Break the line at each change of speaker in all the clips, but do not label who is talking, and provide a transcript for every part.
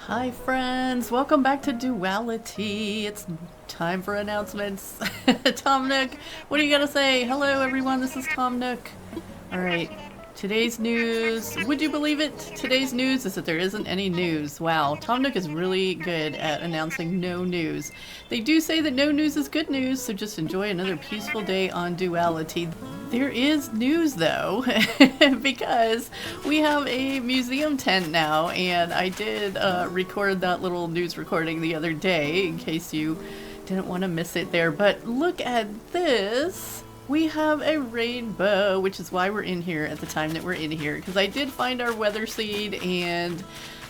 Hi friends, welcome back to Duality. It's time for announcements. Tom Nook, what do you gotta say? Hello everyone, this is Tom Nook. Alright, today's news, would you believe it? Today's news is that there isn't any news. Wow, Tom Nook is really good at announcing no news. They do say that no news is good news, so just enjoy another peaceful day on Duality. There is news though, because we have a museum tent now, and I did record that little news recording the other day in case you didn't want to miss it there. But look at this! We have a rainbow, which is why we're in here at the time that we're in here, because I did find our weather seed, and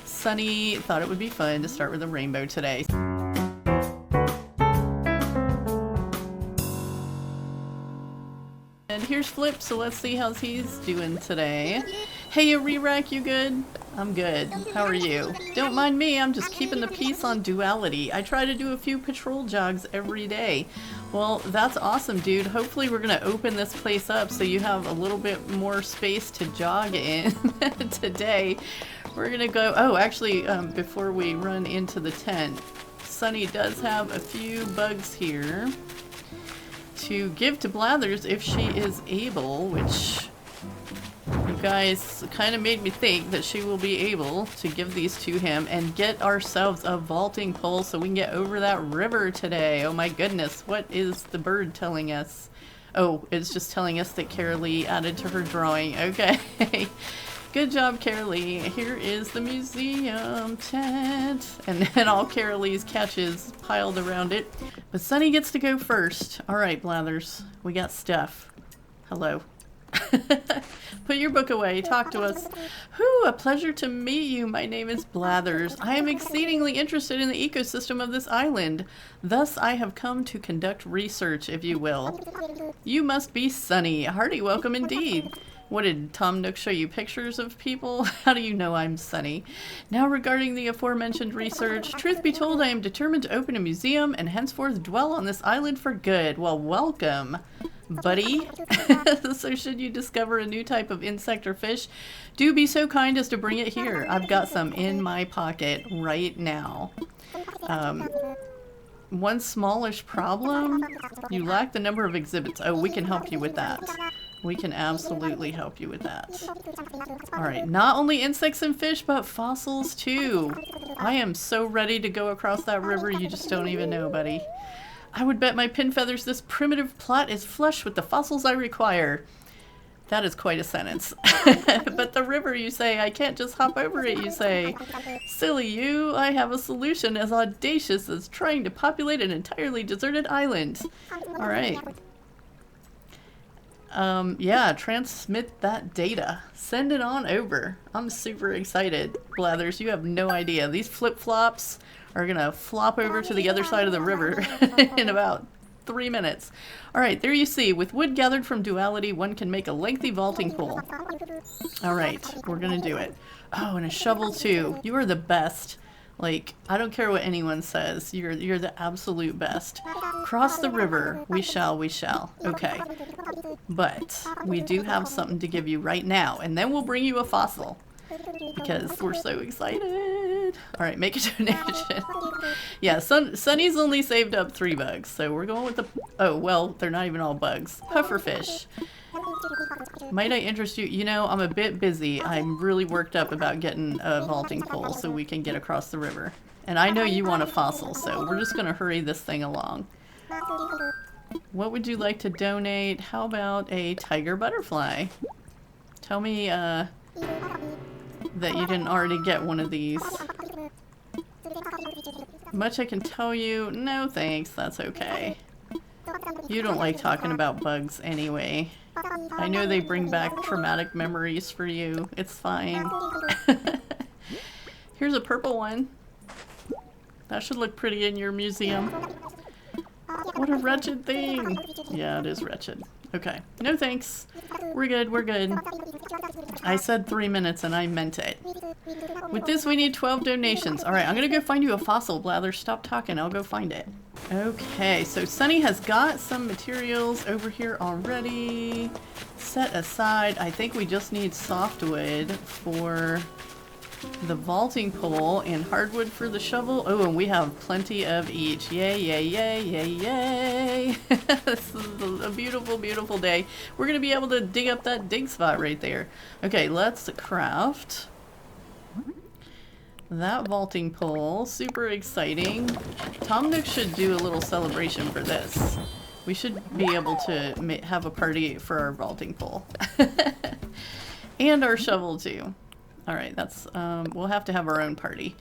Sunny thought it would be fun to start with a rainbow today. And here's Flip, so let's see how he's doing today. Hey, Re-Rack, you good? I'm good. How are you? Don't mind me, I'm just keeping the peace on Duality. I try to do a few patrol jogs every day. Well, that's awesome, dude. Hopefully we're gonna open this place up so you have a little bit more space to jog in today. We're gonna go... Oh, actually, before we run into the tent, Sunny does have a few bugs here to give to Blathers if she is able, which you guys kind of made me think that she will be able to give these to him and get ourselves a vaulting pole so we can get over that river today. Oh my goodness, what is the bird telling us? Oh, it's just telling us that Carraleigh added to her drawing. Okay. Good job, Carraleigh. Here is the museum tent. And then all Carraleigh's catches piled around it. But Sunny gets to go first. Alright, Blathers. We got stuff. Hello. Put your book away. Talk to us. Whew, a pleasure to meet you. My name is Blathers. I am exceedingly interested in the ecosystem of this island. Thus, I have come to conduct research, if you will. You must be Sunny. A hearty welcome indeed. What, did Tom Nook show you pictures of people? How do you know I'm Sunny? Now regarding the aforementioned research, truth be told, I am determined to open a museum and henceforth dwell on this island for good. Well, welcome, buddy. So should you discover a new type of insect or fish, do be so kind as to bring it here. I've got some in my pocket right now. One smallish problem, you lack the number of exhibits. Oh, we can help you with that. We can absolutely help you with that. Alright, not only insects and fish, but fossils too. I am so ready to go across that river, you just don't even know, buddy. I would bet my pin feathers this primitive plot is flush with the fossils I require. That is quite a sentence. But the river, you say, I can't just hop over it, you say. Silly you, I have a solution as audacious as trying to populate an entirely deserted island. Alright. Yeah, transmit that data. Send it on over. I'm super excited. Blathers, you have no idea. These flip-flops are gonna flop over to the other side of the river in about 3 minutes. Alright, there you see. With wood gathered from Duality, one can make a lengthy vaulting pole. Alright, we're gonna do it. Oh, and a shovel too. You are the best. Like, I don't care what anyone says. You're the absolute best. Cross the river. We shall, we shall. Okay. But we do have something to give you right now, and then we'll bring you a fossil. Because we're so excited. Alright, make a donation. Yeah, Sunny's only saved up 3 bugs, so we're going with the... Oh, well, they're not even all bugs. Pufferfish. Might I interest you? You know, I'm a bit busy. I'm really worked up about getting a vaulting pole so we can get across the river. And I know you want a fossil, so we're just going to hurry this thing along. What would you like to donate? How about a tiger butterfly? Tell me that you didn't already get one of these. Much I can tell you? No thanks, that's okay. You don't like talking about bugs anyway. I know they bring back traumatic memories for you. It's fine. Here's a purple one. That should look pretty in your museum. What a wretched thing. Yeah, it is wretched. Okay. No thanks. We're good, we're good. I said 3 minutes and I meant it. With this we need 12 donations. Alright, I'm gonna go find you a fossil, Blather. Stop talking, I'll go find it. Okay, so Sunny has got some materials over here already set aside. I think we just need softwood for the vaulting pole and hardwood for the shovel. Oh, and we have plenty of each. Yay, yay, yay, yay, yay. This is a beautiful, beautiful day. We're going to be able to dig up that dig spot right there. Okay, let's craft that vaulting pole. Super exciting. Tom Nook should do a little celebration for this. We should be able to have a party for our vaulting pole. And our shovel too. Alright, that's, we'll have to have our own party.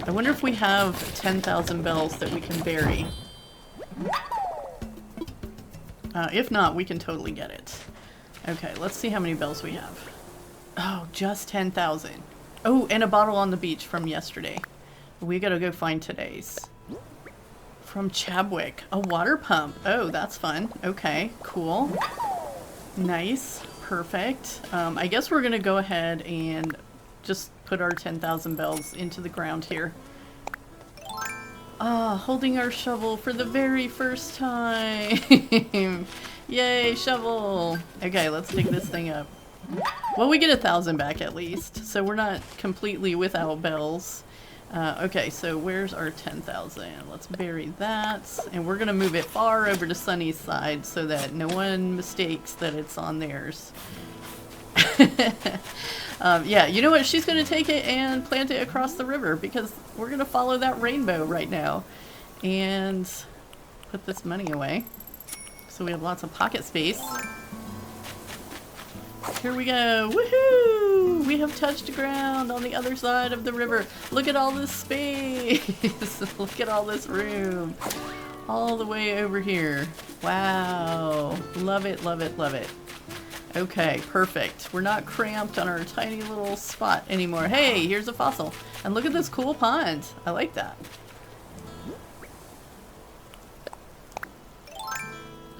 I wonder if we have 10,000 bells that we can bury. If not, we can totally get it. Okay, let's see how many bells we have. Oh, just 10,000. Oh, and a bottle on the beach from yesterday. We gotta go find today's. From Chabwick. A water pump. Oh, that's fun. Okay, cool. Nice. Perfect. I guess we're gonna go ahead and just put our 10,000 bells into the ground here. Ah, holding our shovel for the very first time. Yay, shovel. Okay, let's dig this thing up. Well, we get 1,000 back at least, so we're not completely without bells. Okay, so where's our 10,000? Let's bury that, and we're gonna move it far over to Sunny's side so that no one mistakes that it's on theirs. Yeah, you know what? She's gonna take it and plant it across the river because we're gonna follow that rainbow right now. And put this money away so we have lots of pocket space. Here we go. Woohoo! We have touched ground on the other side of the river. Look at all this space. Look at all this room. All the way over here. Wow. Love it, love it, love it. Okay, perfect. We're not cramped on our tiny little spot anymore. Hey, here's a fossil. And look at this cool pond. I like that.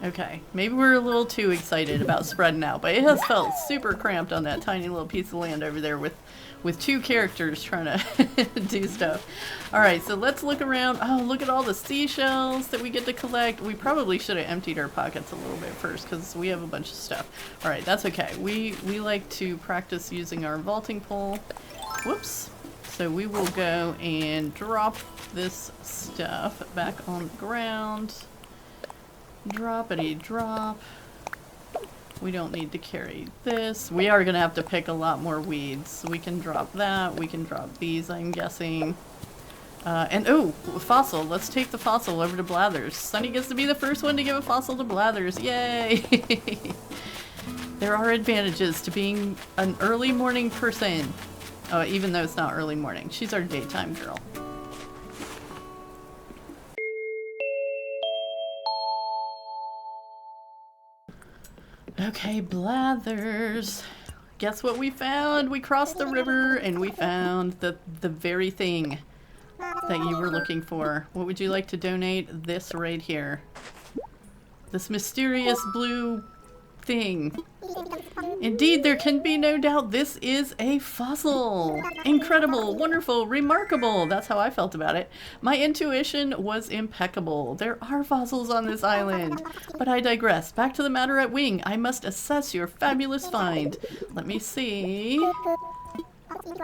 Okay, maybe we're a little too excited about spreading out, but it has felt super cramped on that tiny little piece of land over there with two characters trying to do stuff. Alright, so let's look around. Oh, look at all the seashells that we get to collect. We probably should have emptied our pockets a little bit first because we have a bunch of stuff. Alright, that's okay. We like to practice using our vaulting pole. Whoops. So we will go and drop this stuff back on the ground. Droppity drop. We don't need to carry this. We are going to have to pick a lot more weeds. So we can drop that. We can drop these, I'm guessing. And oh, fossil. Let's take the fossil over to Blathers. Sunny gets to be the first one to give a fossil to Blathers. Yay! There are advantages to being an early morning person. Even though it's not early morning. She's our daytime girl. Okay, Blathers. Guess what we found? We crossed the river and we found the very thing that you were looking for. What would you like to donate? This right here. This mysterious blue thing. Indeed, there can be no doubt this is a fossil. Incredible, wonderful, remarkable. That's how I felt about it. My intuition was impeccable. There are fossils on this island. But I digress. Back to the matter at wing. I must assess your fabulous find. Let me see.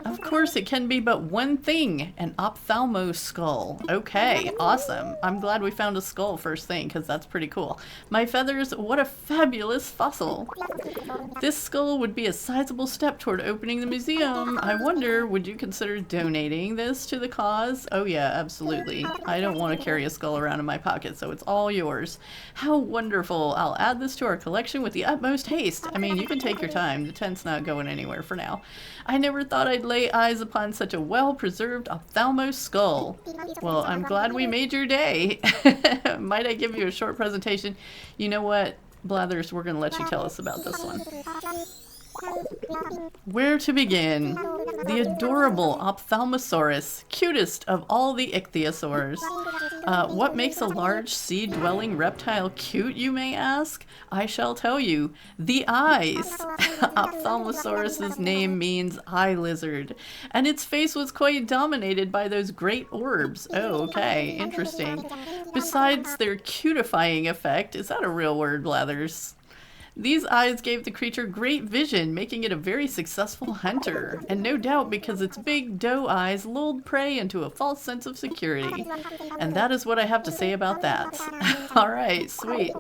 Of course, it can be but one thing, an ophthalmo skull. Okay, awesome. I'm glad we found a skull first thing, because that's pretty cool. My feathers, what a fabulous fossil. This skull would be a sizable step toward opening the museum. I wonder, would you consider donating this to the cause? Oh yeah, absolutely. I don't want to carry a skull around in my pocket, so it's all yours. How wonderful. I'll add this to our collection with the utmost haste. I mean, you can take your time. The tent's not going anywhere for now. I never thought I'd lay eyes upon such a well-preserved ophthalmo skull. Well, I'm glad we made your day. Might I give you a short presentation? You know what, Blathers, we're going to let you tell us about this one. Where to begin? The adorable Ophthalmosaurus, cutest of all the ichthyosaurs. What makes a large sea-dwelling reptile cute, you may ask? I shall tell you. The eyes. Ophthalmosaurus's name means eye lizard, and its face was quite dominated by those great orbs. Oh, okay, interesting. Besides their cutifying effect, is that a real word, Blathers? These eyes gave the creature great vision, making it a very successful hunter. And no doubt because its big doe eyes lulled prey into a false sense of security. And that is what I have to say about that. Alright, sweet.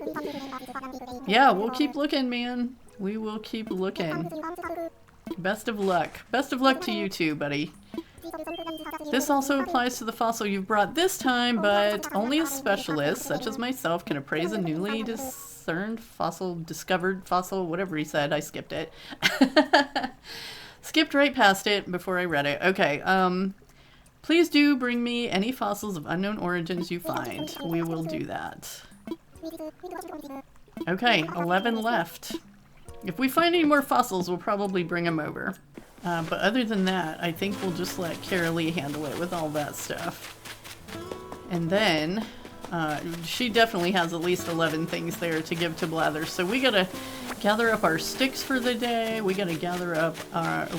Yeah, we'll keep looking, man. We will keep looking. Best of luck. Best of luck to you too, buddy. This also applies to the fossil you've brought this time, but only a specialist, such as myself, can appraise a newly discerned fossil, discovered fossil, whatever he said. I skipped it. Skipped right past it before I read it. Okay, please do bring me any fossils of unknown origins you find. We will do that. Okay, 11 left. If we find any more fossils, we'll probably bring them over. But other than that, I think we'll just let Carraleigh handle it with all that stuff. And then, she definitely has at least 11 things there to give to Blather. So we gotta gather up our sticks for the day. We gotta gather up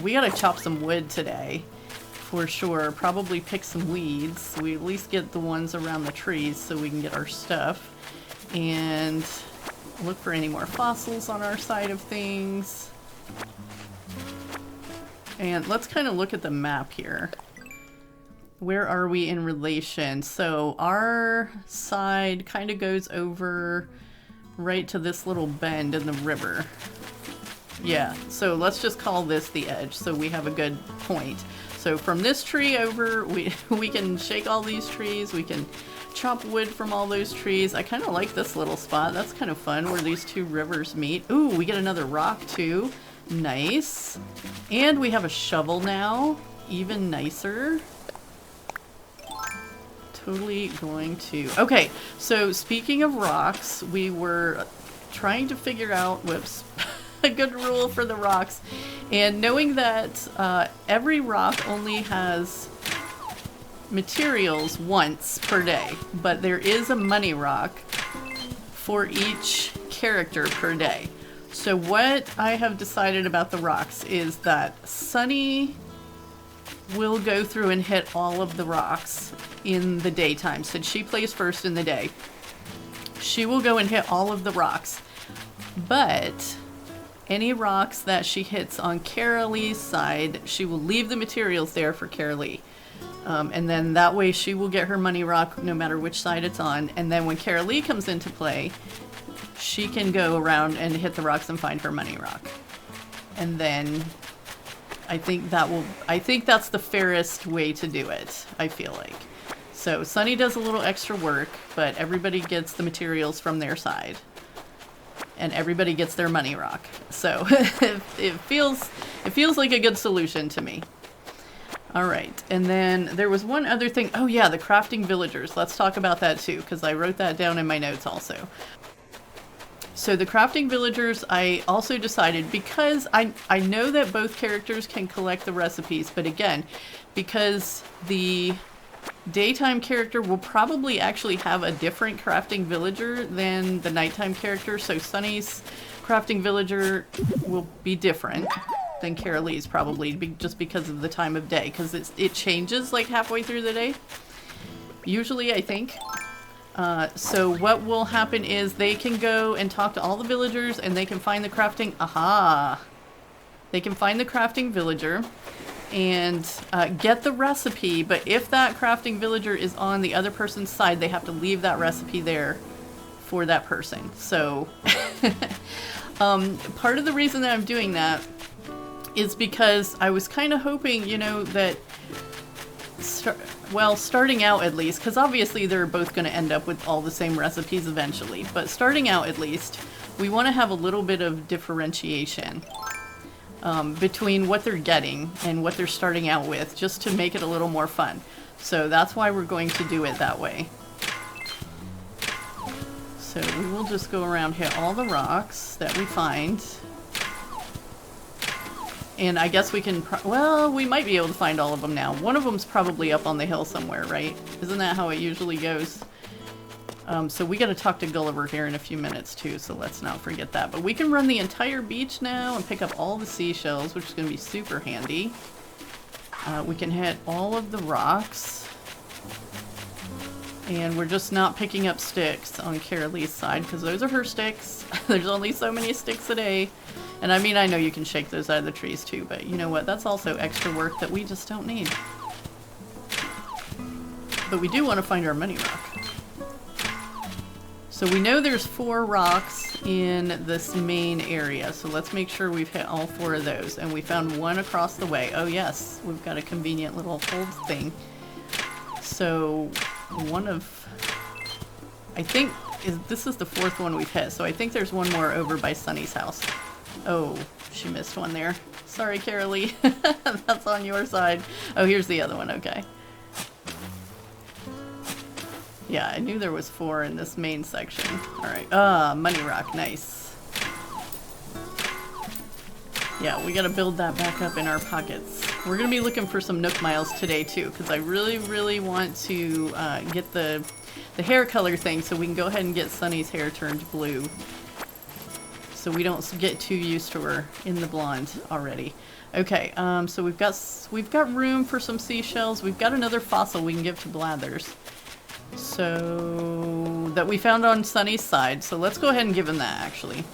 we gotta chop some wood today. For sure. Probably pick some weeds. So we at least get the ones around the trees so we can get our stuff. And look for any more fossils on our side of things. And let's kind of look at the map here. Where are we in relation? So our side kind of goes over right to this little bend in the river. Yeah, so let's just call this the edge so we have a good point. So from this tree over, we can shake all these trees, we can chop wood from all those trees. I kind of like this little spot. That's kind of fun where these two rivers meet. Ooh, we get another rock too. Nice. And we have a shovel now. Even nicer. Totally going to... Okay, so speaking of rocks, we were trying to figure out, whoops, a good rule for the rocks. And knowing that every rock only has materials once per day, but there is a money rock for each character per day. So what I have decided about the rocks is that Sunny will go through and hit all of the rocks in the daytime. Since she plays first in the day, she will go and hit all of the rocks. But any rocks that she hits on Carraleigh's side, she will leave the materials there for Carraleigh. And then that way she will get her money rock no matter which side it's on. And then when Carraleigh comes into play, she can go around and hit the rocks and find her money rock. And then I think that's the fairest way to do it, I feel like. So Sunny does a little extra work, but everybody gets the materials from their side. And everybody gets their money rock. So it feels like a good solution to me. All right, and then there was one other thing. Oh yeah, the crafting villagers. Let's talk about that too, because I wrote that down in my notes also. So the crafting villagers, I also decided, because I know that both characters can collect the recipes, but again, because the daytime character will probably actually have a different crafting villager than the nighttime character, so Sunny's crafting villager will be different than Carraleigh's probably, just because of the time of day, because it changes like halfway through the day, usually, I think. So what will happen is they can go and talk to all the villagers and they can find the crafting, they can find the crafting villager and get the recipe, but if that crafting villager is on the other person's side, they have to leave that recipe there for that person. So part of the reason that I'm doing that is because I was kind of hoping, you know, that starting out at least, because obviously they're both going to end up with all the same recipes eventually, but starting out at least, we want to have a little bit of differentiation between what they're getting and what they're starting out with, just to make it a little more fun. So that's why we're going to do it that way. So we will just go around, hit all the rocks that we find. And I guess we can, well, we might be able to find all of them now. One of them's probably up on the hill somewhere, right? Isn't that how it usually goes? So we gotta talk to Gulliver here in a few minutes too, so let's not forget that. But we can run the entire beach now and pick up all the seashells, which is gonna be super handy. We can hit all of the rocks. And we're just not picking up sticks on Carralegh's side because those are her sticks. There's only so many sticks a day. And I mean, I know you can shake those out of the trees too, but you know what? That's also extra work that we just don't need. But we do want to find our money rock. So we know there's 4 rocks in this main area, so let's make sure we've hit all 4 of those. And we found one across the way. Oh yes, we've got a convenient little hold thing. So one of, I think, this is the 4th one we've hit, so I think there's one more over by Sunny's house. Oh, she missed one there. Sorry, Carraleigh. That's on your side. Oh, here's the other one, okay. Yeah, I knew there was 4 in this main section. Alright, money rock, nice. Yeah, we gotta build that back up in our pockets. We're gonna be looking for some Nook Miles today too, because I really, really want to get the hair color thing so we can go ahead and get Sunny's hair turned blue. So we don't get too used to her in the blonde already. Okay, so we've got room for some seashells. We've got another fossil we can give to Blathers. So that we found on Sunny's side. So let's go ahead and give him that actually.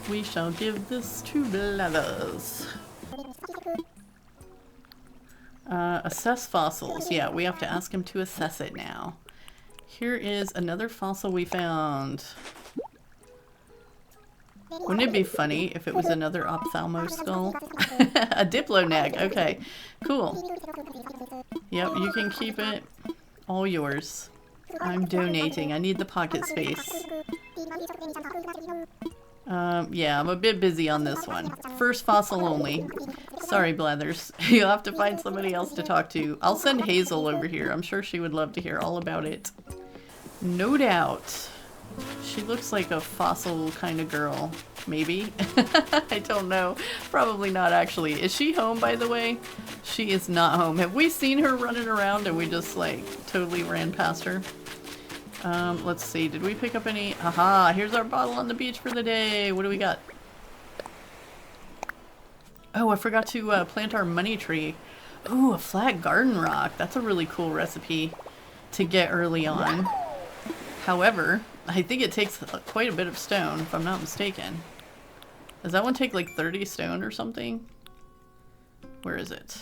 We shall give this to Blathers. Assess fossils. Yeah, we have to ask him to assess it now. Here is another fossil we found. Wouldn't it be funny if it was another ophthalmo skull? A diploneg. Okay, cool. Yep, you can keep it. All yours. I'm donating. I need the pocket space. Yeah, I'm a bit busy on this one. First fossil only. Sorry, Blathers. You'll have to find somebody else to talk to. I'll send Hazel over here. I'm sure she would love to hear all about it. No doubt. She looks like a fossil kind of girl. Maybe? I don't know. Probably not, actually. Is she home, by the way? She is not home. Have we seen her running around and we just, like, totally ran past her? Let's see. Did we pick up any? Aha! Here's our bottle on the beach for the day. What do we got? Oh, I forgot to plant our money tree. Ooh, a flat garden rock. That's a really cool recipe to get early on. However, I think it takes quite a bit of stone, if I'm not mistaken. Does that one take like 30 stone or something? Where is it?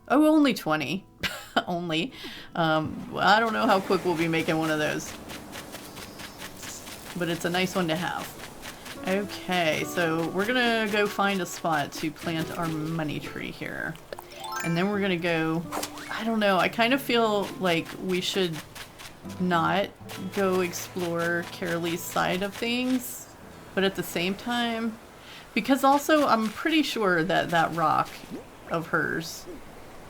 Oh, only 20. Only. I don't know how quick we'll be making one of those. But it's a nice one to have. Okay, so we're gonna go find a spot to plant our money tree here. And then we're gonna go... I don't know, I kind of feel like we should not go explore Carralegh's side of things. But at the same time... Because also, I'm pretty sure that that rock of hers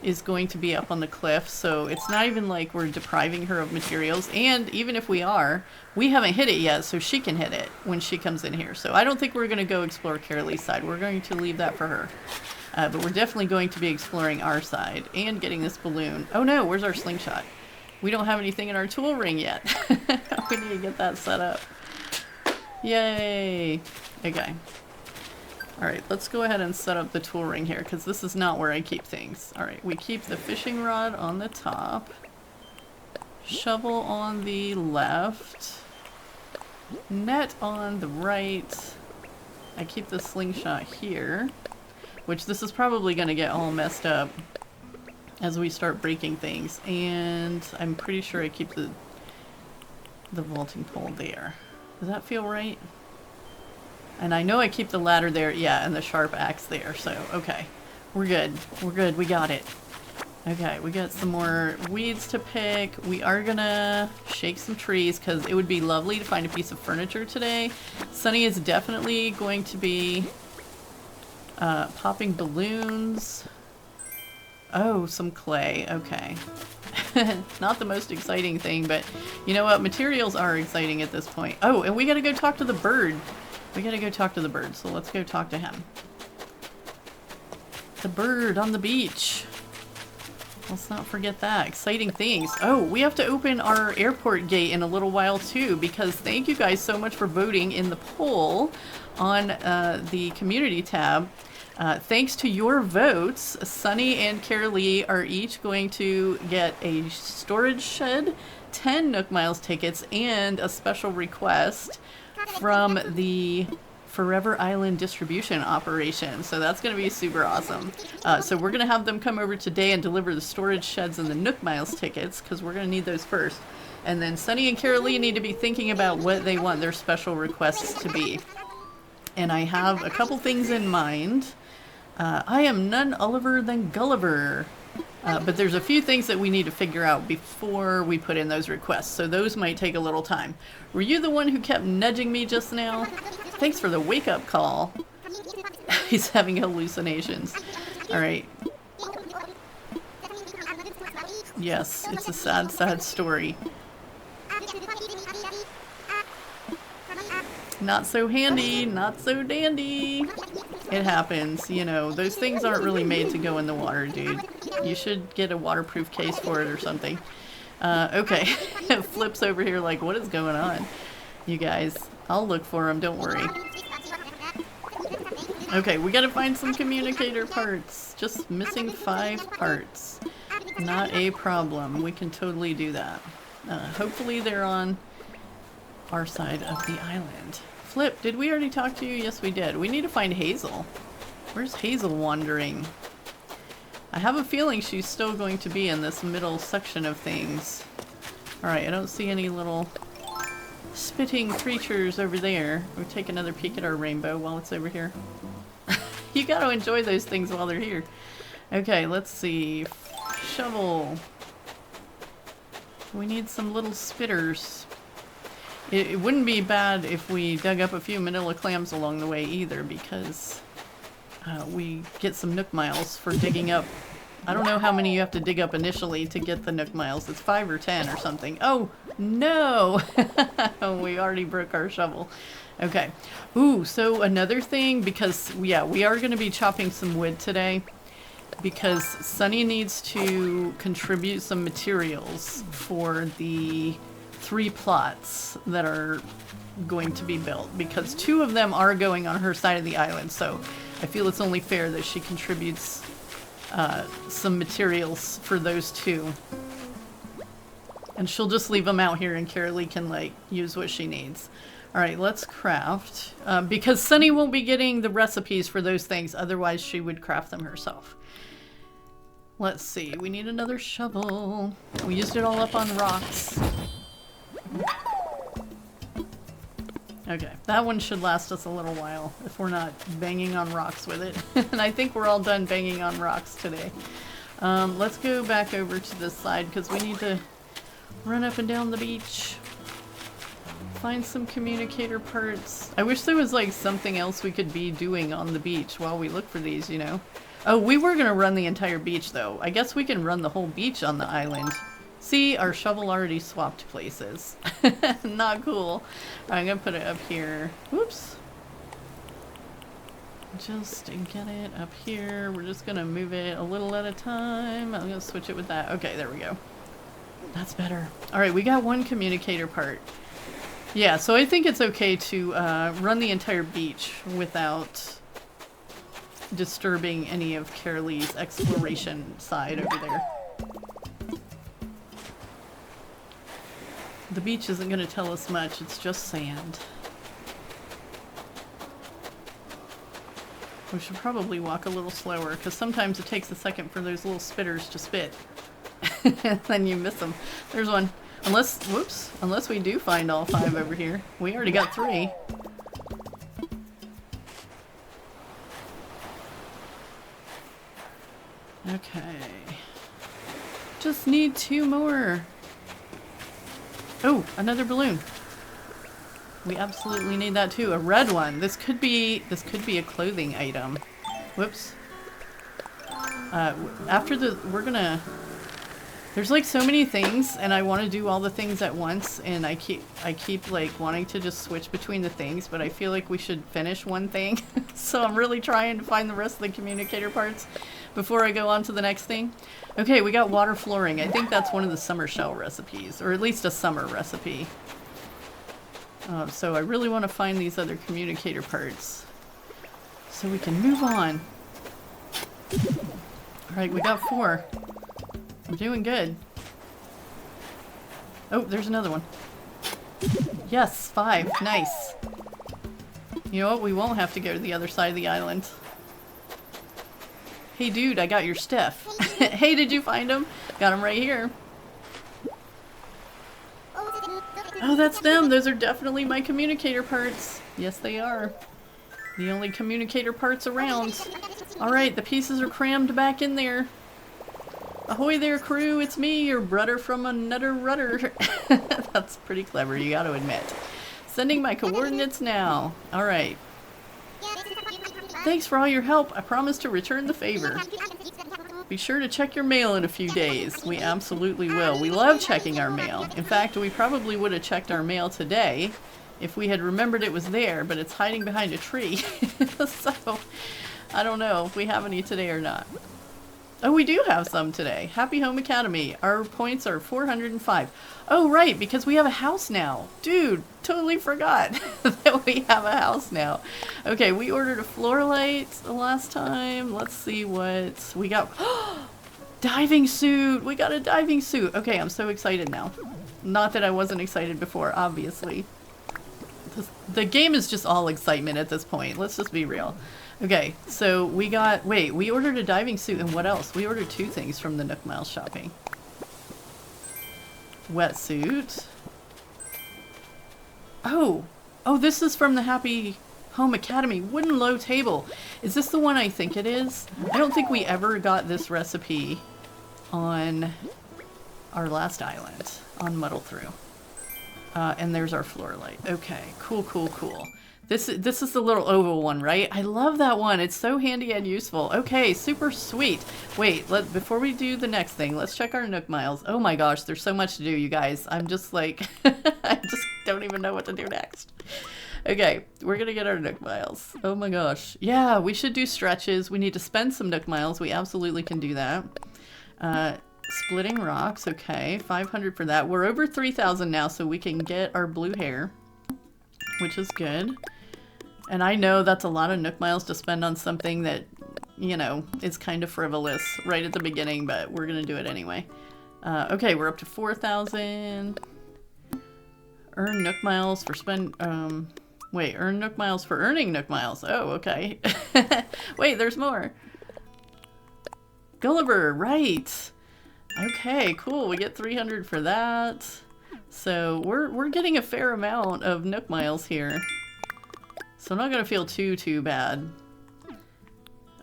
is going to be up on the cliff, so it's not even like we're depriving her of materials. And even if we are, we haven't hit it yet, so she can hit it when she comes in here. So I don't think we're going to go explore Carralegh's side. We're going to leave that for her. But we're definitely going to be exploring our side and getting this balloon. Oh no, where's our slingshot? We don't have anything in our tool ring yet. We need to get that set up. Yay! Okay. Alright, let's go ahead and set up the tool ring here, because this is not where I keep things. Alright, we keep the fishing rod on the top, shovel on the left, net on the right. I keep the slingshot here, which this is probably going to get all messed up as we start breaking things. And I'm pretty sure I keep the vaulting pole there. Does that feel right? And I know I keep the ladder there, yeah, and the sharp axe there, so, okay. We're good. We're good. We got it. Okay, we got some more weeds to pick. We are gonna shake some trees, because it would be lovely to find a piece of furniture today. Sunny is definitely going to be popping balloons. Oh, some clay. Okay. Not the most exciting thing, but you know what? Materials are exciting at this point. Oh, and we gotta go talk to the bird. We gotta go talk to the bird, so let's go talk to him. The bird on the beach. Let's not forget that. Exciting things. Oh, we have to open our airport gate in a little while too, because thank you guys so much for voting in the poll on the community tab. Thanks to your votes, Sunny and Carraleigh are each going to get a storage shed, 10 Nook Miles tickets, and a special request from the Forever Island distribution operation. So that's going to be super awesome. So we're going to have them come over today and deliver the storage sheds and the Nook Miles tickets, because we're going to need those first. And then Sunny and Carraleigh need to be thinking about what they want their special requests to be. And I have a couple things in mind. I am none Oliver than Gulliver. But there's a few things that we need to figure out before we put in those requests, so those might take a little time. Were you the one who kept nudging me just now? Thanks for the wake-up call. He's having hallucinations. Alright. Yes, it's a sad, sad story. Not so handy, not so dandy. It happens, you know, those things aren't really made to go in the water, dude. You should get a waterproof case for it or something. Okay, Flip's over here like, what is going on? You guys, I'll look for him, don't worry. Okay, we gotta find some communicator parts. Just missing 5 parts. Not a problem, we can totally do that. Hopefully they're on our side of the island. Flip, did we already talk to you? Yes, we did. We need to find Hazel. Where's Hazel wandering? I have a feeling she's still going to be in this middle section of things. Alright, I don't see any little spitting creatures over there. We'll take another peek at our rainbow while it's over here. You gotta enjoy those things while they're here. Okay, let's see. Shovel. We need some little spitters. It wouldn't be bad if we dug up a few manila clams along the way either, because we get some Nook Miles for digging up. I don't know how many you have to dig up initially to get the Nook Miles. It's 5 or 10 or something. Oh, no! We already broke our shovel. Okay. Ooh, so another thing, because, yeah, we are going to be chopping some wood today, because Sunny needs to contribute some materials for the 3 plots that are going to be built, because 2 of them are going on her side of the island, so I feel it's only fair that she contributes some materials for those 2. And she'll just leave them out here and Carraleigh can like use what she needs. Alright, let's craft. Because Sunny won't be getting the recipes for those things, otherwise she would craft them herself. Let's see, we need another shovel. We used it all up on rocks. Okay, that one should last us a little while if we're not banging on rocks with it. And I think we're all done banging on rocks today. Let's go back over to this side because we need to run up and down the beach. Find some communicator parts. I wish there was like something else we could be doing on the beach while we look for these, you know? Oh, we were gonna run the entire beach though. I guess we can run the whole beach on the island. See, our shovel already swapped places. Not cool. I'm gonna put it up here. Whoops. Just get it up here. We're just gonna move it a little at a time. I'm gonna switch it with that. Okay, there we go. That's better. Alright, we got 1 communicator part. Yeah, so I think it's okay to run the entire beach without disturbing any of Carraleigh's exploration side over there. The beach isn't going to tell us much, it's just sand. We should probably walk a little slower, because sometimes it takes a second for those little spitters to spit. And then you miss them. There's one. Unless, whoops, unless we do find all 5 over here. We already got 3. Okay. Just need 2 more. Oh, another balloon. We absolutely need that too. A red one. This could be a clothing item. Whoops. After the, we're gonna, there's like so many things and I want to do all the things at once and I keep like wanting to just switch between the things, but I feel like we should finish one thing. So I'm really trying to find the rest of the communicator parts before I go on to the next thing. Okay, we got water flooring. I think that's one of the summer shell recipes, or at least a summer recipe. So I really want to find these other communicator parts so we can move on. Alright, we got 4. We're doing good. Oh, there's another one. Yes, 5. Nice. You know what? We won't have to go to the other side of the island. Hey dude, I got your stuff. Hey, did you find him? Got him right here. Oh, that's them. Those are definitely my communicator parts. Yes, they are. The only communicator parts around. Alright, the pieces are crammed back in there. Ahoy there, crew. It's me, your brother from another rudder. That's pretty clever, you gotta admit. Sending my coordinates now. Alright. Thanks for all your help. I promise to return the favor. Be sure to check your mail in a few days. We absolutely will. We love checking our mail. In fact, we probably would have checked our mail today if we had remembered it was there, but it's hiding behind a tree. So, I don't know if we have any today or not. Oh, we do have some today. Happy Home Academy. Our points are 405. Oh, right, because we have a house now. Dude, totally forgot that we have a house now. Okay, we ordered a floor light the last time. Let's see what we got. Diving suit. We got a diving suit. Okay, I'm so excited now. Not that I wasn't excited before, obviously. The game is just all excitement at this point. Let's just be real. Okay, so we got, wait, we ordered a diving suit and what else? We ordered 2 things from the Nook Miles shopping. Wetsuit. Oh, this is from the Happy Home Academy. Wooden low table. Is this the one I think it is? I don't think we ever got this recipe on our last island, on Muddle Through. And there's our floor light. Okay, cool, cool, cool. This is the little oval one, right? I love that one. It's so handy and useful. Okay, super sweet. Wait, before we do the next thing, let's check our Nook Miles. Oh my gosh, there's so much to do, you guys. I'm just like, I just don't even know what to do next. Okay, we're gonna get our Nook Miles. Oh my gosh. Yeah, we should do stretches. We need to spend some Nook Miles. We absolutely can do that. Splitting rocks, okay. 500 for that. We're over 3,000 now, so we can get our blue hair, which is good. And I know that's a lot of Nook Miles to spend on something that, you know, is kind of frivolous right at the beginning, but we're gonna do it anyway. Okay, we're up to 4,000. Earn Nook Miles for earn Nook Miles for earning Nook Miles. Oh, okay. Wait, there's more. Gulliver, right. Okay, cool. We get 300 for that. So we're getting a fair amount of Nook Miles here. So I'm not going to feel too bad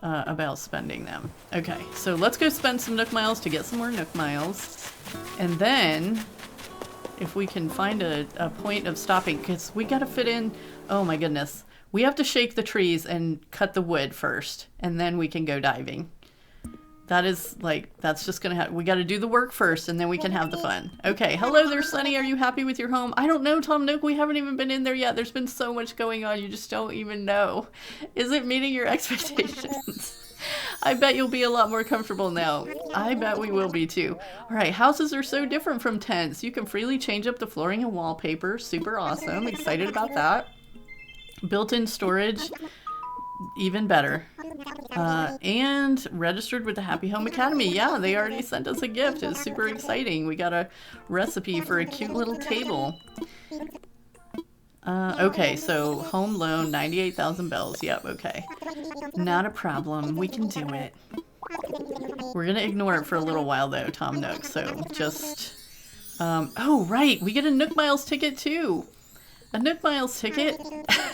about spending them. Okay, so let's go spend some Nook Miles to get some more Nook Miles. And then, if we can find a point of stopping, because we got to fit in, oh my goodness. We have to shake the trees and cut the wood first, and then we can go diving. That is, like, that's just gonna happen. We gotta do the work first, and then we can have the fun. Okay, hello there, Sunny. Are you happy with your home? I don't know, Tom Nook. We haven't even been in there yet. There's been so much going on. You just don't even know. Is it meeting your expectations? I bet you'll be a lot more comfortable now. I bet we will be, too. All right, houses are so different from tents. You can freely change up the flooring and wallpaper. Super awesome. Excited about that. Built-in storage. Even better. And registered with the Happy Home Academy. Yeah, they already sent us a gift. It's super exciting. We got a recipe for a cute little table. Okay, so home loan, 98,000 bells. Yep, okay. Not a problem. We can do it. We're gonna ignore it for a little while though, Tom Nook. So just... oh, right. We get a Nook Miles ticket too. A Nook Miles ticket?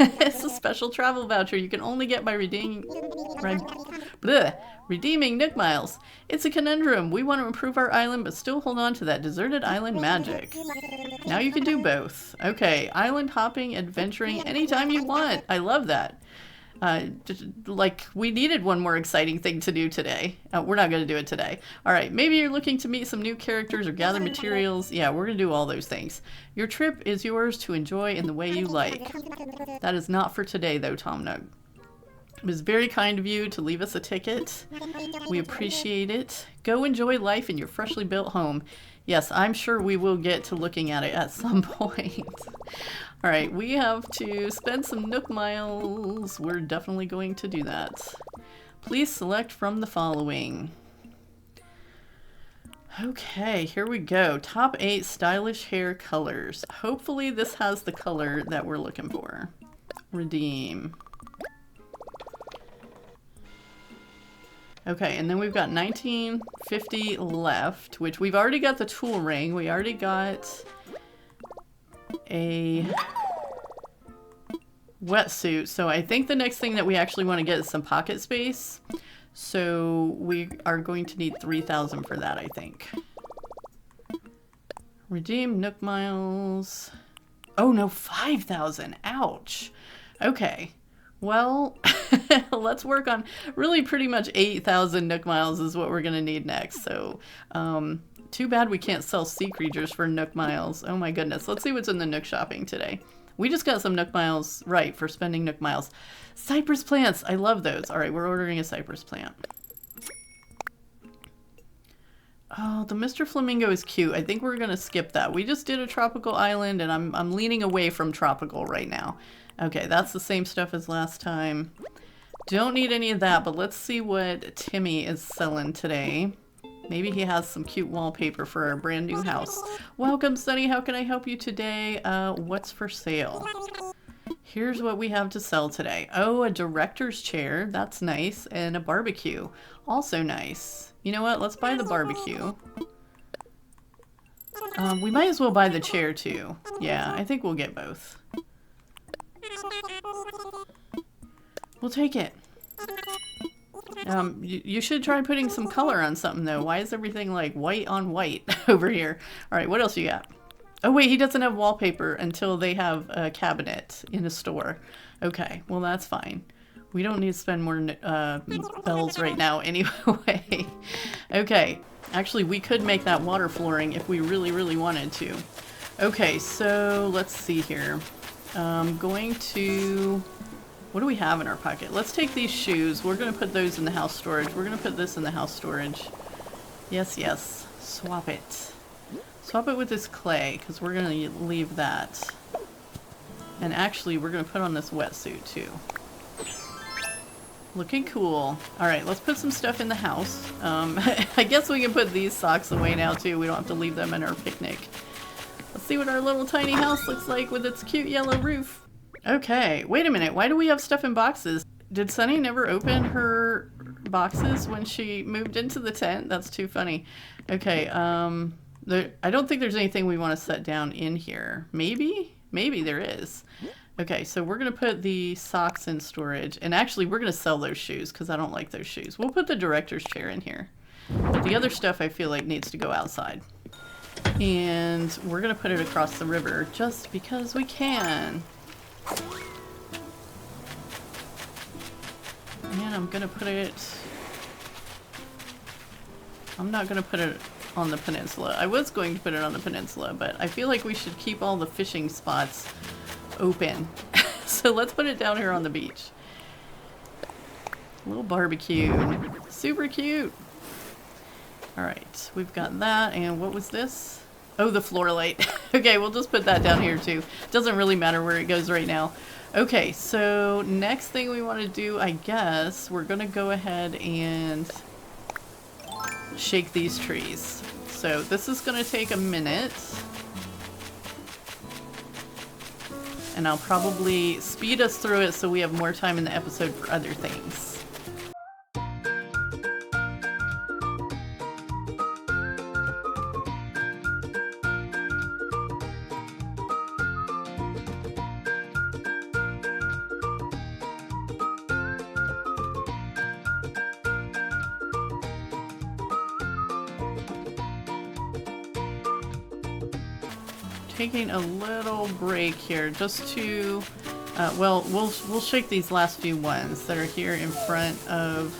It's a special travel voucher you can only get by redeeming Nook Miles. It's a conundrum. We want to improve our island but still hold on to that deserted island magic. Now you can do both. Okay, island hopping, adventuring, anytime you want. I love that. Like, we needed one more exciting thing to do today. We're not going to do it today. Alright, maybe you're looking to meet some new characters or gather materials. Yeah, we're going to do all those things. Your trip is yours to enjoy in the way you like. That is not for today, though, Tom Nook. It was very kind of you to leave us a ticket. We appreciate it. Go enjoy life in your freshly built home. Yes, I'm sure we will get to looking at it at some point. Alright, we have to spend some Nook Miles. We're definitely going to do that. Please select from the following. Okay, here we go. Top 8 stylish hair colors. Hopefully this has the color that we're looking for. Redeem. Okay, and then we've got 1950 left, which we've already got the tool ring. We already got a wetsuit. So I think the next thing that we actually want to get is some pocket space. So we are going to need 3,000 for that, I think. Redeem Nook Miles. Oh no, 5,000. Ouch. Okay. Well, let's work on really pretty much 8,000 Nook Miles is what we're going to need next. So, too bad we can't sell sea creatures for Nook Miles. Oh my goodness. Let's see what's in the Nook shopping today. We just got some Nook Miles, right, for spending Nook Miles. Cypress plants. I love those. All right, we're ordering a cypress plant. Oh, the Mr. Flamingo is cute. I think we're going to skip that. We just did a tropical island, and I'm leaning away from tropical right now. Okay, that's the same stuff as last time. Don't need any of that, but let's see what Timmy is selling today. Maybe he has some cute wallpaper for our brand new house. Welcome, Sunny. How can I help you today? What's for sale? Here's what we have to sell today. Oh, a director's chair. That's nice. And a barbecue. Also nice. You know what? Let's buy the barbecue. We might as well buy the chair too. Yeah, I think we'll get both. We'll take it. You should try putting some color on something though. Why is everything like white on white over here? All right, what else you got? Oh wait, he doesn't have wallpaper until they have a cabinet in a store. Okay, well that's fine. We don't need to spend more bells right now anyway. Okay, actually we could make that water flooring if we really, really wanted to. Okay, so let's see here. Going to... What do we have in our pocket? Let's take these shoes. We're going to put those in the house storage. We're going to put this in the house storage. Yes, yes. Swap it. Swap it with this clay, because we're going to leave that. And actually, we're going to put on this wetsuit, too. Looking cool. Alright, let's put some stuff in the house. I guess we can put these socks away now, too. We don't have to leave them in our picnic. Let's see what our little tiny house looks like with its cute yellow roof. Okay, wait a minute. Why do we have stuff in boxes? Did Sunny never open her boxes when she moved into the tent? That's too funny. Okay, I don't think there's anything we want to set down in here. Maybe? Maybe there is. Okay, so we're going to put the socks in storage. And actually, we're going to sell those shoes because I don't like those shoes. We'll put the director's chair in here. But the other stuff I feel like needs to go outside. And we're going to put it across the river just because we can. And I'm gonna put it... I'm not gonna put it on the peninsula. I was going to put it on the peninsula, but I feel like we should keep all the fishing spots open. So let's put it down here on the beach. A little barbecue. Super cute. Alright, we've got that, and what was this? Oh, the floor light. Okay, we'll just put that down here too. Doesn't really matter where it goes right now. Okay, so next thing we want to do, I guess, we're going to go ahead and shake these trees. So this is going to take a minute. And I'll probably speed us through it so we have more time in the episode for other things. Taking a little break here just to well, we'll shake these last few ones that are here in front of,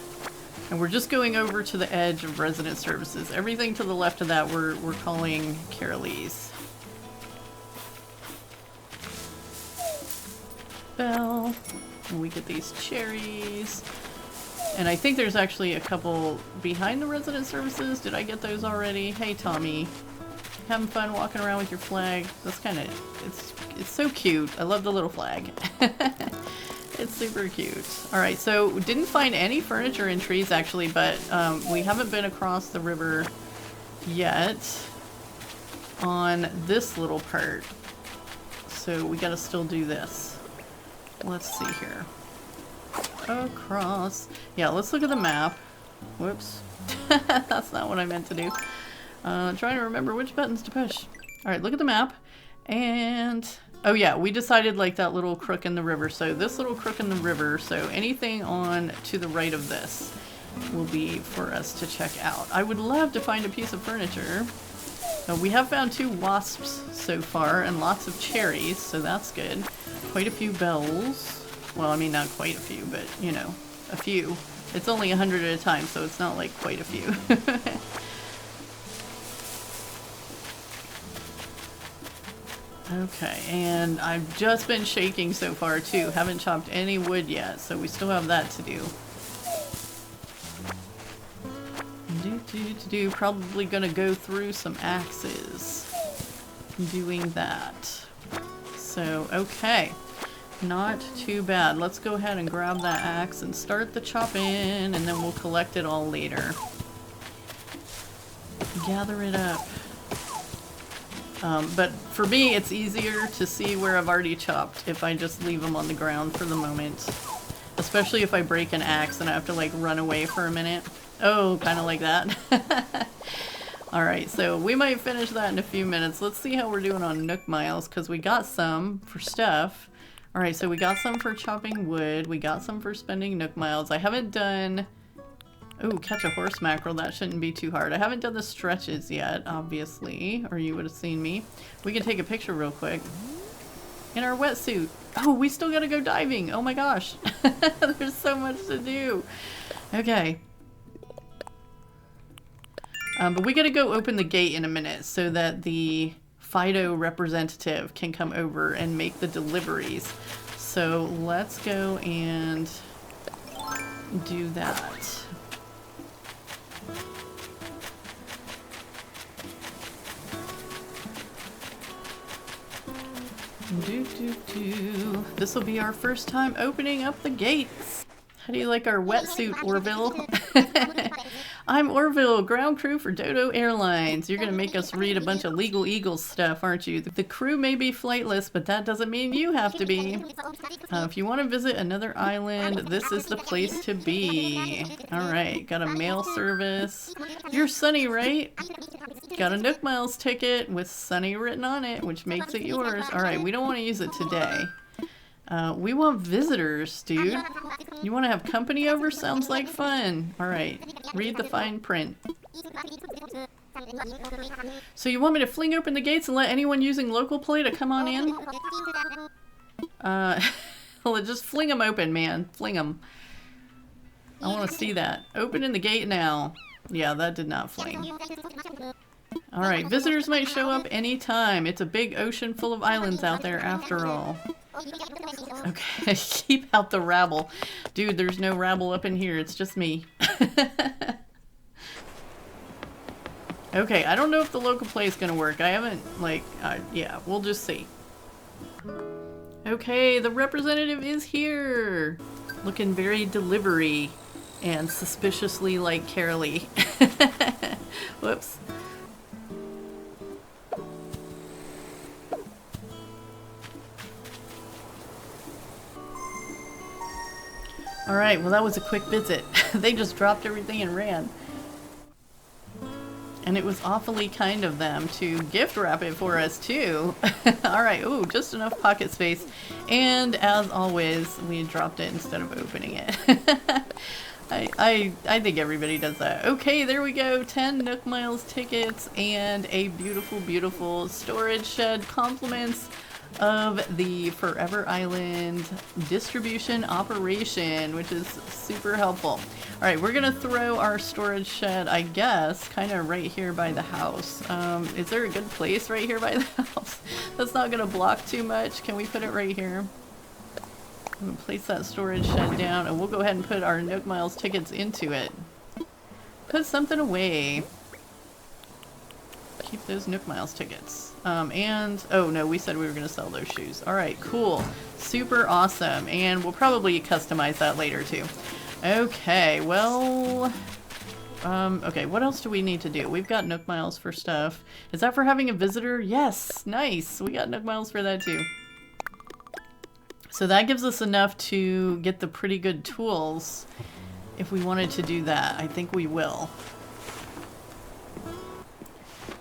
and we're just going over to the edge of resident services. Everything to the left of that we're calling Carraleigh. Bell, and we get these cherries, and I think there's actually a couple behind the resident services. Did I get those already? Hey Tommy. Having fun walking around with your flag. That's kind of, it's so cute. I love the little flag. It's super cute. Alright, so didn't find any furniture in trees actually, but we haven't been across the river yet on this little part. So we gotta still do this. Let's see here. Across. Yeah, let's look at the map. Whoops. That's not what I meant to do. Trying to remember which buttons to push. Alright, look at the map. And... oh yeah, we decided like that little crook in the river. So this little crook in the river, so anything on to the right of this will be for us to check out. I would love to find a piece of furniture. We have found 2 wasps so far and lots of cherries, so that's good. Quite a few bells. Well, I mean not quite a few, but you know, a few. It's only 100 at a time, so it's not like quite a few. Okay, and I've just been shaking so far too. Haven't chopped any wood yet, so we still have that to do. Probably gonna go through some axes doing that. So, okay. Not too bad. Let's go ahead and grab that axe and start the chopping, and then we'll collect it all later. Gather it up. But for me, it's easier to see where I've already chopped if I just leave them on the ground for the moment. Especially if I break an axe and I have to like run away for a minute. Oh, kind of like that. Alright, so we might finish that in a few minutes. Let's see how we're doing on nook miles, because we got some for stuff. Alright, so we got some for chopping wood. We got some for spending nook miles. I haven't done... ooh, catch a horse mackerel. That shouldn't be too hard. I haven't done the stretches yet, obviously, or you would have seen me. We can take a picture real quick. In our wetsuit. Oh, we still gotta go diving. Oh my gosh. There's so much to do. Okay. But we gotta go open the gate in a minute so that the Fido representative can come over and make the deliveries. So let's go and do that. This will be our first time opening up the gates. How do you like our wetsuit, Orville? I'm Orville, ground crew for Dodo Airlines. You're gonna make us read a bunch of Legal Eagles stuff, aren't you? The crew may be flightless, but that doesn't mean you have to be. If you want to visit another island, this is the place to be. Alright, got a mail service. You're Sunny, right? Got a Nook Miles ticket with Sunny written on it, which makes it yours. Alright, we don't want to use it today. We want visitors, dude. You want to have company over? Sounds like fun. Alright, read the fine print. So you want me to fling open the gates and let anyone using local play to come on in? Well, just fling them open, man. Fling them. I want to see that. Opening the gate now. Yeah, that did not fling. Alright, visitors might show up anytime. It's a big ocean full of islands out there after all. Okay, keep out the rabble. Dude, there's no rabble up in here. It's just me. Okay, I don't know if the local play is gonna work. I haven't, like, yeah, we'll just see. Okay, the representative is here. Looking very delivery and suspiciously like Carraleigh. Whoops. Alright, well that was a quick visit. They just dropped everything and ran. And it was awfully kind of them to gift wrap it for us too. Alright, ooh, just enough pocket space. And as always, we dropped it instead of opening it. I think everybody does that. Okay, there we go. 10 Nook Miles tickets and a beautiful, beautiful storage shed. Compliments of the Forever Island distribution operation, which is super helpful. Alright, we're gonna throw our storage shed, I guess, kind of right here by the house. Is there a good place right here by the house that's not gonna block too much? Can we put it right here? I'm gonna place that storage shed down and we'll go ahead and put our Nook Miles tickets into it. Put something away. keep those Nook Miles tickets. And, oh no, we said we were going to sell those shoes. Alright, cool. Super awesome. And we'll probably customize that later too. Okay, well... okay, what else do we need to do? We've got Nook Miles for stuff. Is that for having a visitor? Yes! Nice! We got Nook Miles for that too. So that gives us enough to get the pretty good tools if we wanted to do that. I think we will.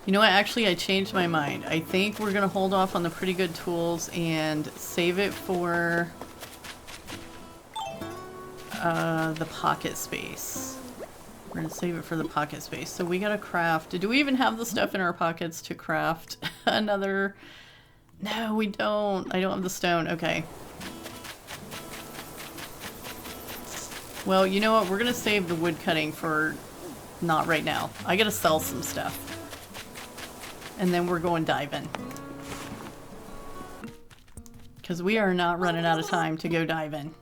You know what? Actually, I changed my mind. I think we're going to hold off on the pretty good tools and save it for the pocket space. We're going to save it for the pocket space. So we got to craft. Do we even have the stuff in our pockets to craft another? No, we don't. I don't have the stone. Okay. Well, you know what? We're going to save the wood cutting for not right now. I got to sell some stuff. And then we're going diving. Because we are not running out of time to go diving.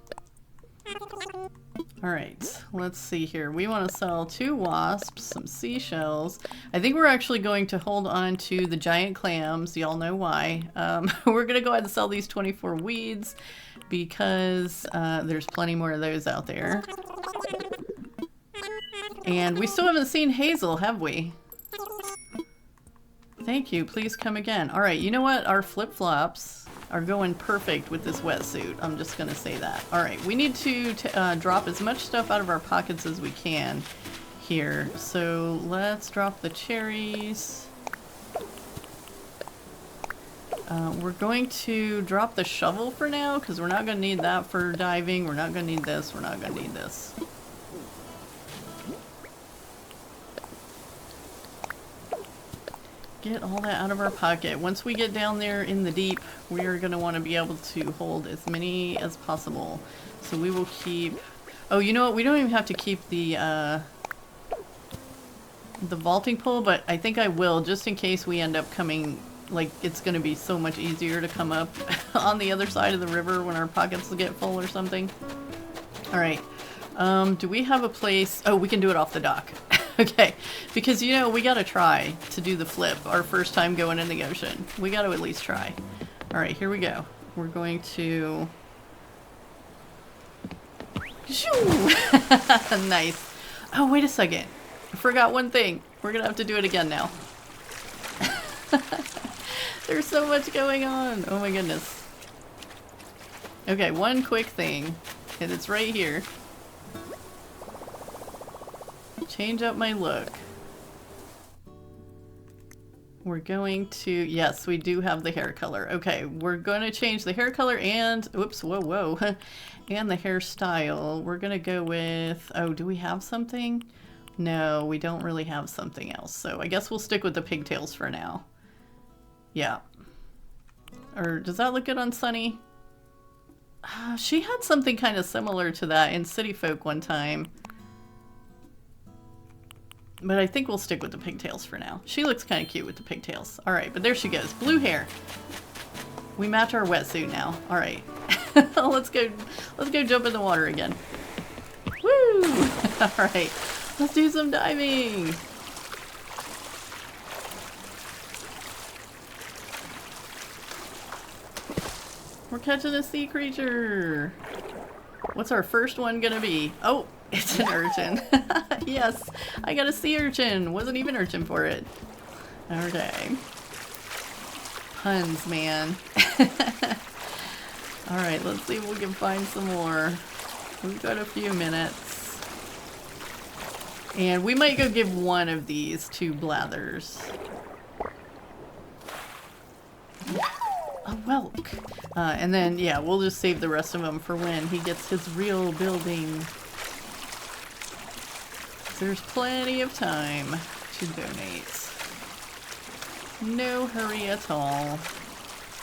Alright, let's see here. We want to sell 2 wasps, some seashells. I think we're actually going to hold on to the giant clams. Y'all know why. We're going to go ahead and sell these 24 weeds because there's plenty more of those out there. And we still haven't seen Hazel, have we? Thank you. Please come again. All right. You know what? Our flip-flops are going perfect with this wetsuit. I'm just going to say that. All right. We need to drop as much stuff out of our pockets as we can here. So let's drop the cherries. We're going to drop the shovel for now because we're not going to need that for diving. We're not going to need this. We're not going to need this. Get all that out of our pocket. Once we get down there in the deep, we are going to want to be able to hold as many as possible. So we will keep... Oh, you know what? We don't even have to keep the vaulting pole, but I think I will, just in case we end up coming... Like, it's going to be so much easier to come up on the other side of the river when our pockets will get full or something. Alright. Do we have a place... Oh, we can do it off the dock. Okay, because you know, we gotta try to do the flip our first time going in the ocean. We gotta at least try. Alright, here we go. We're going to... Nice. Oh, wait a second. I forgot one thing. We're gonna have to do it again now. There's so much going on. Oh my goodness. Okay, one quick thing. And it's right here. Change up my look. We're going to... Yes, we do have the hair color. Okay, we're going to change the hair color and... Oops, whoa, whoa. And the hairstyle. We're going to go with... Oh, do we have something? No, we don't really have something else. So I guess we'll stick with the pigtails for now. Yeah. Or does that look good on Sunny? She had something kind of similar to that in City Folk one time. But I think we'll stick with the pigtails for now. She looks kind of cute with the pigtails. Alright, but there she goes. Blue hair. We match our wetsuit now. Alright. Let's go jump in the water again. Woo! Alright. Let's do some diving! We're catching a sea creature! What's our first one gonna be? Oh! It's an urchin. Yes, I got a sea urchin. Wasn't even urchin for it. Okay. Puns, man. Alright, let's see if we can find some more. We've got a few minutes. And we might go give one of these to Blathers. A whelk. And then, yeah, we'll just save the rest of them for when he gets his real building. There's plenty of time to donate. No hurry at all.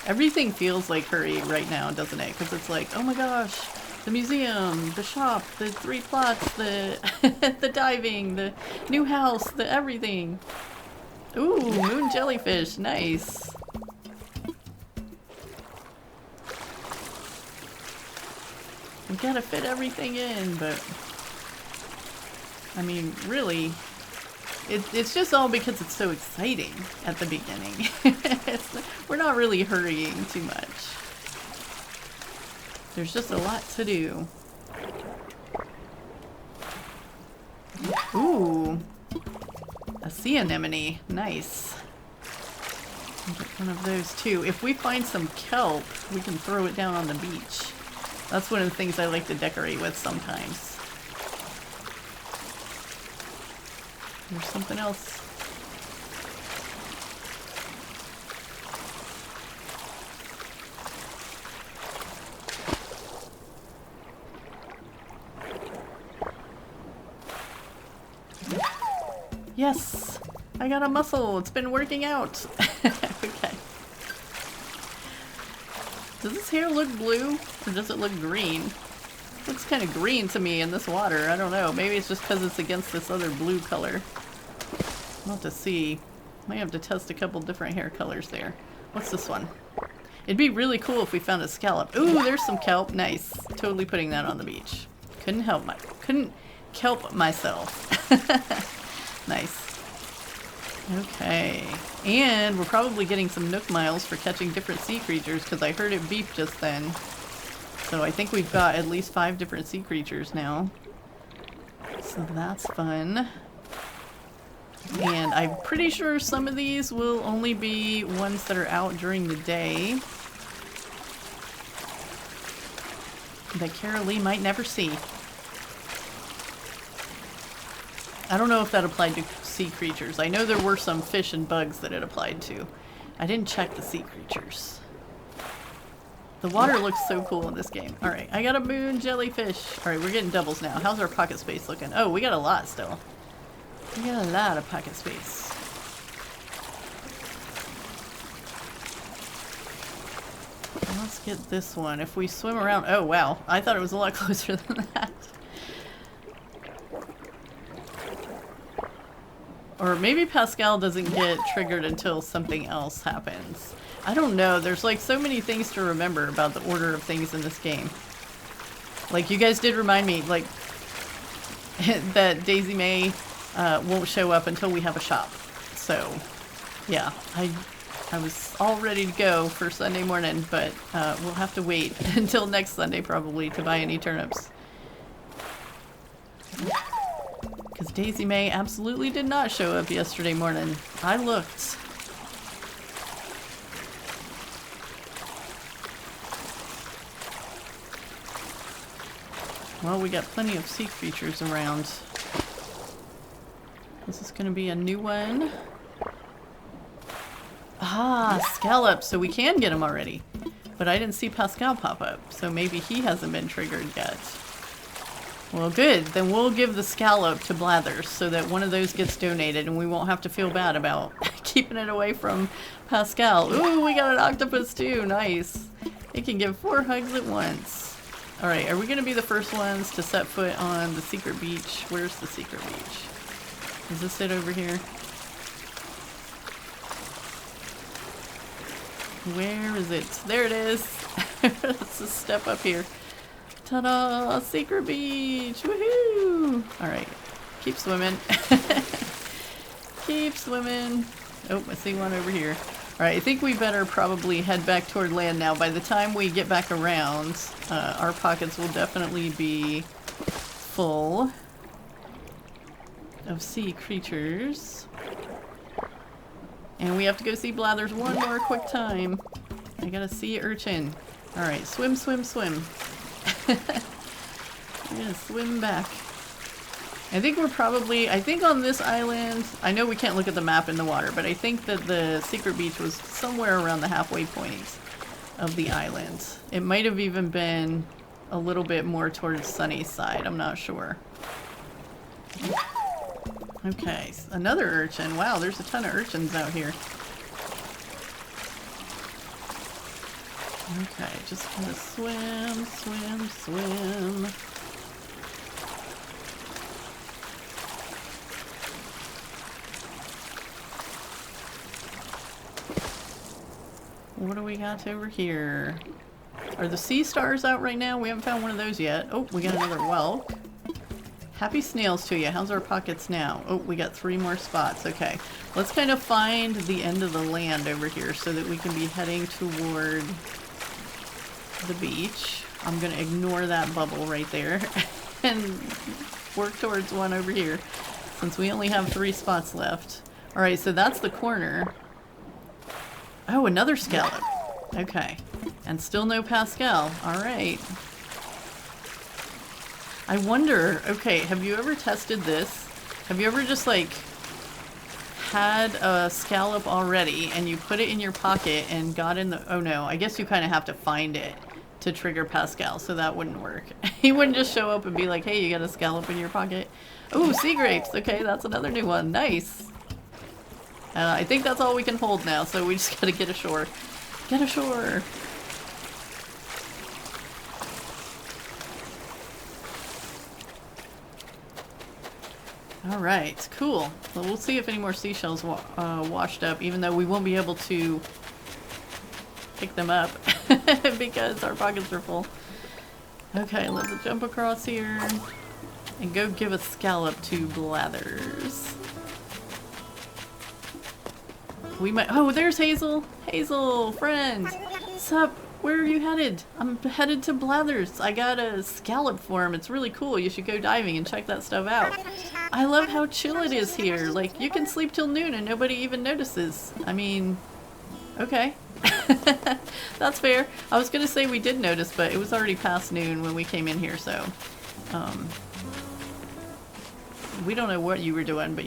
Everything feels like hurry right now, doesn't it? Because it's like, oh my gosh, the museum, the shop, the 3 plots, the the diving, the new house, the everything. Ooh, moon jellyfish, nice. We gotta fit everything in, but... I mean, really, It's just all because it's so exciting at the beginning. We're not really hurrying too much. There's just a lot to do. Ooh. A sea anemone. Nice. I'll get one of those too. If we find some kelp, we can throw it down on the beach. That's one of the things I like to decorate with sometimes. There's something else. Yes! I got a mussel! It's been working out! Okay. Does this hair look blue? Or does it look green? It looks kind of green to me in this water. I don't know. Maybe it's just because it's against this other blue color. I'll have to see. Might have to test a couple different hair colors there. What's this one? It'd be really cool if we found a scallop. Ooh, there's some kelp. Nice. Totally putting that on the beach. Couldn't kelp myself. Nice. Okay. And we're probably getting some Nook miles for catching different sea creatures because I heard it beep just then. So I think we've got at least 5 different sea creatures now. So that's fun. And I'm pretty sure some of these will only be ones that are out during the day. That Carraleigh might never see. I don't know if that applied to sea creatures. I know there were some fish and bugs that it applied to. I didn't check the sea creatures. The water looks so cool in this game. Alright, I got a moon jellyfish. Alright, we're getting doubles now. How's our pocket space looking? Oh, we got a lot still. We got a lot of pocket space. Let's get this one. If we swim around... Oh, wow. I thought it was a lot closer than that. Or maybe Pascal doesn't get triggered until something else happens. I don't know. There's like so many things to remember about the order of things in this game. Like you guys did remind me, like, that Daisy May won't show up until we have a shop. So, yeah, I was all ready to go for Sunday morning, but we'll have to wait until next Sunday probably to buy any turnips. Because Daisy May absolutely did not show up yesterday morning. I looked. Well, we got plenty of sea creatures around. This is going to be a new one. Ah, scallops. So we can get them already. But I didn't see Pascal pop up. So maybe he hasn't been triggered yet. Well, good. Then we'll give the scallop to Blathers so that one of those gets donated and we won't have to feel bad about keeping it away from Pascal. Ooh, we got an octopus too. Nice. It can give 4 hugs at once. Alright, are we going to be the first ones to set foot on the secret beach? Where's the secret beach? Is this it over here? Where is it? There it is. Let's just step up here. Ta-da! Secret beach! Woohoo! Alright. Keep swimming. Keep swimming. Oh, I see one over here. Alright, I think we better probably head back toward land now. By the time we get back around, our pockets will definitely be full of sea creatures. And we have to go see Blathers one more quick time. I gotta see urchin. Alright, swim, swim, swim. We're gonna swim back. I think we're probably, I think on this island, I know we can't look at the map in the water, but I think that the secret beach was somewhere around the halfway point of the island. It might have even been a little bit more towards Sunny's side, I'm not sure. Okay, another urchin. Wow, there's a ton of urchins out here. Okay, just gonna swim, swim, swim. What do we got over here? Are the sea stars out right now? We haven't found one of those yet. Oh, we got another whelk. Happy snails to you. How's our pockets now? Oh, we got 3 more spots. Okay. Let's kind of find the end of the land over here so that we can be heading toward the beach. I'm going to ignore that bubble right there and work towards one over here since we only have 3 spots left. Alright, so that's the corner. Oh, another scallop. Okay. And still no Pascal. Alright. I wonder, okay, have you ever tested this? Have you ever just like had a scallop already and you put it in your pocket and got in the, oh no, I guess you kind of have to find it to trigger Pascal, so that wouldn't work. He wouldn't just show up and be like, hey, you got a scallop in your pocket. Oh, sea grapes. Okay, that's another new one. Nice. I think that's all we can hold now, so we just gotta get ashore. Get ashore! Alright, cool. Well, we'll see if any more seashells washed up, even though we won't be able to pick them up because our pockets are full. Okay, let's jump across here and go give a scallop to Blathers. We might. Oh, there's Hazel! Hazel, friend! Sup? Where are you headed? I'm headed to Blathers. I got a scallop for him. It's really cool. You should go diving and check that stuff out. I love how chill it is here. Like, you can sleep till noon and nobody even notices. I mean, okay. That's fair. I was gonna say we did notice, but it was already past noon when we came in here, so we don't know what you were doing, but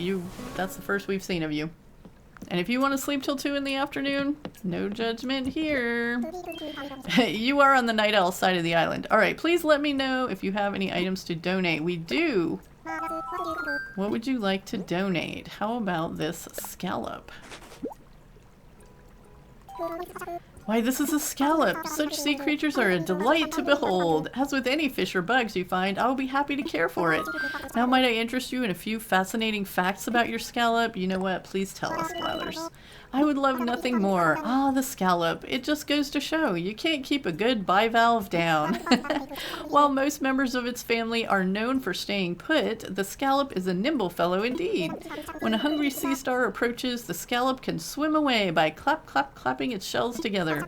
that's the first we've seen of you. And if you want to sleep till 2 in the afternoon, no judgment here. You are on the night owl side of the island. Alright, please let me know if you have any items to donate. We do. What would you like to donate? How about this scallop? Why, this is a scallop. Such sea creatures are a delight to behold. As with any fish or bugs you find, I will be happy to care for it. Now might I interest you in a few fascinating facts about your scallop? You know what? Please tell us, Blathers. I would love nothing more. Ah, the scallop. It just goes to show you can't keep a good bivalve down. While most members of its family are known for staying put, the scallop is a nimble fellow indeed. When a hungry sea star approaches, the scallop can swim away by clap, clap, clapping its shells together.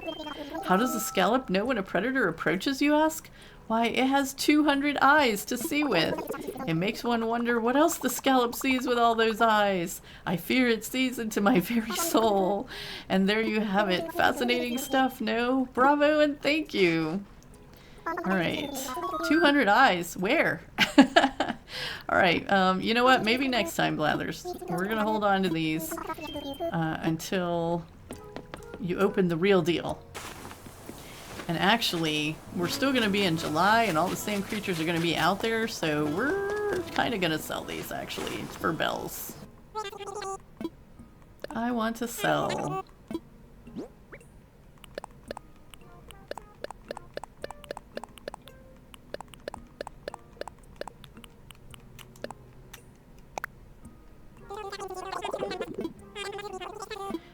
How does the scallop know when a predator approaches, you ask? Why, it has 200 eyes to see with. It makes one wonder what else the scallop sees with all those eyes. I fear it sees into my very soul. And there you have it. Fascinating stuff, no? Bravo and thank you. Alright. 200 eyes. Where? Alright, you know what? Maybe next time, Blathers. We're gonna hold on to these until you open the real deal. And actually, we're still going to be in July and all the same creatures are going to be out there, so we're kind of going to sell these actually for bells. I want to sell.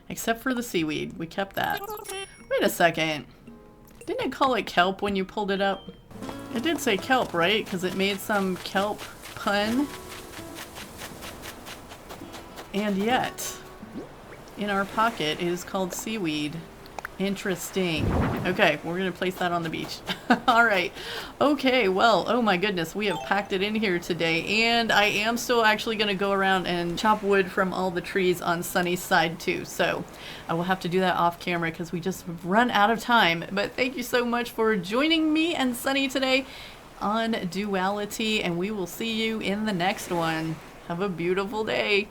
Except for the seaweed. We kept that. Wait a second. Didn't it call it kelp when you pulled it up? It did say kelp, right? Because it made some kelp pun. And yet, in our pocket, it is called seaweed. Interesting. Okay, we're going to place that on the beach. Alright. Okay, well, oh my goodness, we have packed it in here today. And I am still actually going to go around and chop wood from all the trees on Sunny's side too. So I will have to do that off camera because we just run out of time. But thank you so much for joining me and Sunny today on Duality. And we will see you in the next one. Have a beautiful day.